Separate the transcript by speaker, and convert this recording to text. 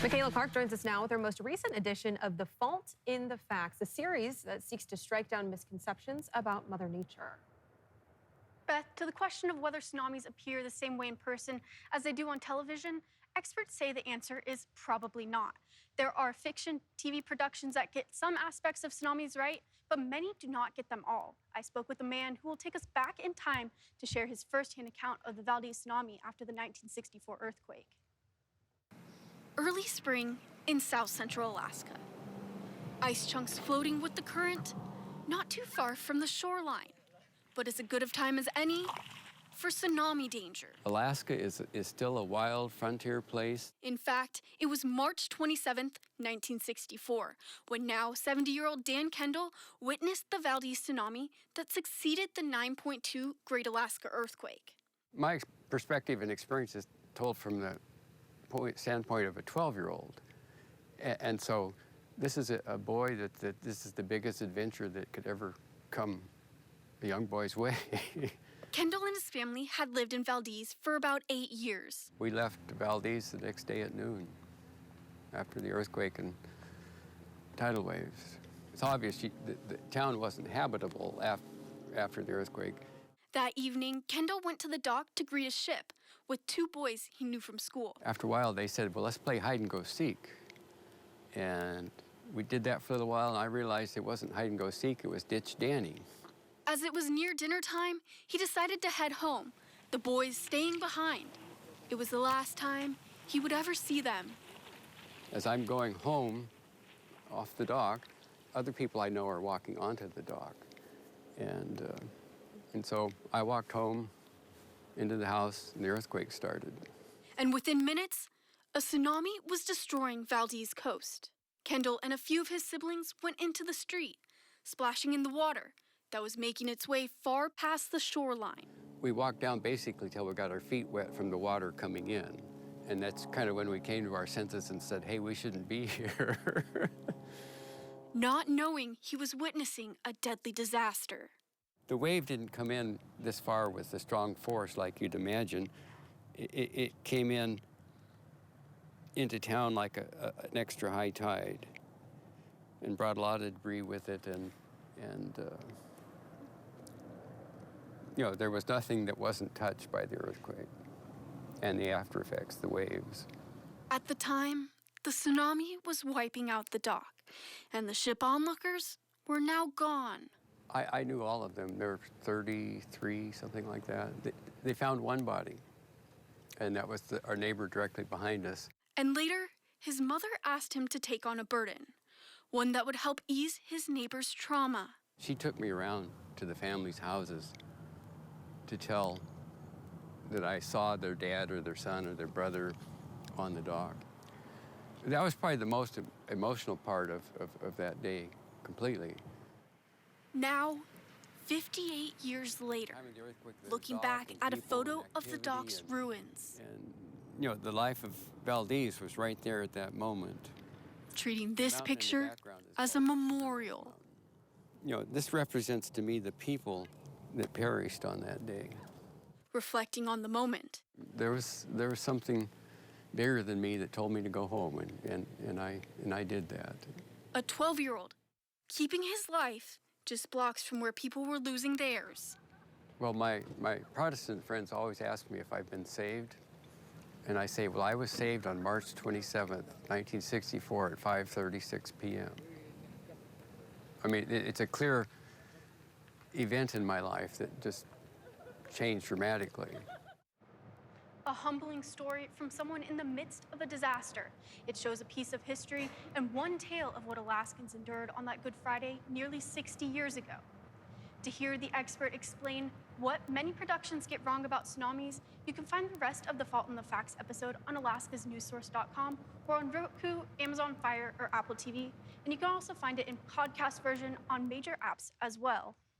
Speaker 1: Michaela Clark joins us now with her most recent edition of The Fault in the Facts, a series that seeks to strike down misconceptions about Mother Nature.
Speaker 2: Beth, to the question of whether tsunamis appear the same way in person as they do on television, experts say the answer is probably not. There are fiction TV productions that get some aspects of tsunamis right, but many do not get them all. I spoke with a man who will take us back in time to share his firsthand account of the Valdez tsunami after the 1964 earthquake. Early spring in South Central Alaska. Ice chunks floating with the current, not too far from the shoreline, but as good of time as any for tsunami danger.
Speaker 3: Alaska is still a wild frontier place.
Speaker 2: In fact, it was March 27th, 1964, when now 70-year-old Dan Kendall witnessed the Valdez tsunami that succeeded the 9.2 Great Alaska earthquake.
Speaker 3: My perspective and experience is told from the standpoint of a 12-year-old. And so this is a boy that this is the biggest adventure that could ever come a young boy's way.
Speaker 2: Kendall and his family had lived in Valdez for about 8 years.
Speaker 3: We left Valdez the next day at noon after the earthquake and tidal waves. It's obvious the town wasn't habitable after the earthquake.
Speaker 2: That evening, Kendall went to the dock to greet a ship with 2 boys he knew from school.
Speaker 3: After a while, they said, well, let's play hide and go seek. And we did that for a little while, and I realized it wasn't hide and go seek, it was ditch Danny.
Speaker 2: As it was near dinner time, he decided to head home, the boys staying behind. It was the last time he would ever see them.
Speaker 3: As I'm going home off the dock, other people I know are walking onto the dock. And so I walked home into the house, and the earthquake started.
Speaker 2: And within minutes, a tsunami was destroying Valdez coast. Kendall and a few of his siblings went into the street, splashing in the water that was making its way far past the shoreline.
Speaker 3: We walked down basically till we got our feet wet from the water coming in. And that's kind of when we came to our senses and said, hey, we shouldn't be here.
Speaker 2: Not knowing he was witnessing a deadly disaster.
Speaker 3: The wave didn't come in this far with a strong force like you'd imagine. It came into town like an extra high tide and brought a lot of debris with it. And you know, there was nothing that wasn't touched by the earthquake and the after effects, the waves.
Speaker 2: At the time, the tsunami was wiping out the dock, and the ship onlookers were now gone.
Speaker 3: I knew all of them. There were 33, something like that. They found one body, and that was our neighbor directly behind us.
Speaker 2: And later, his mother asked him to take on a burden, one that would help ease his neighbor's trauma.
Speaker 3: She took me around to the family's houses to tell that I saw their dad or their son or their brother on the dock. That was probably the most emotional part of that day, completely.
Speaker 2: Now, 58 years later, looking back at a photo of the dock's ruins.
Speaker 3: And, you know, the life of Valdez was right there at that moment.
Speaker 2: Treating this picture as a memorial.
Speaker 3: You know, this represents to me the people that perished on that day.
Speaker 2: Reflecting on the moment.
Speaker 3: There was something bigger than me that told me to go home, and I did that.
Speaker 2: A 12-year-old keeping his life just blocks from where people were losing theirs.
Speaker 3: Well, my Protestant friends always ask me if I've been saved. And I say, well, I was saved on March 27th, 1964 at 5:36 p.m. I mean, it's a clear event in my life that just changed dramatically.
Speaker 2: A humbling story from someone in the midst of a disaster. It shows a piece of history and one tale of what Alaskans endured on that Good Friday nearly 60 years ago. To hear the expert explain what many productions get wrong about tsunamis, you can find the rest of the Fault in the Facts episode on alaskasnewssource.com or on Roku, Amazon Fire, or Apple TV. And you can also find it in podcast version on major apps as well.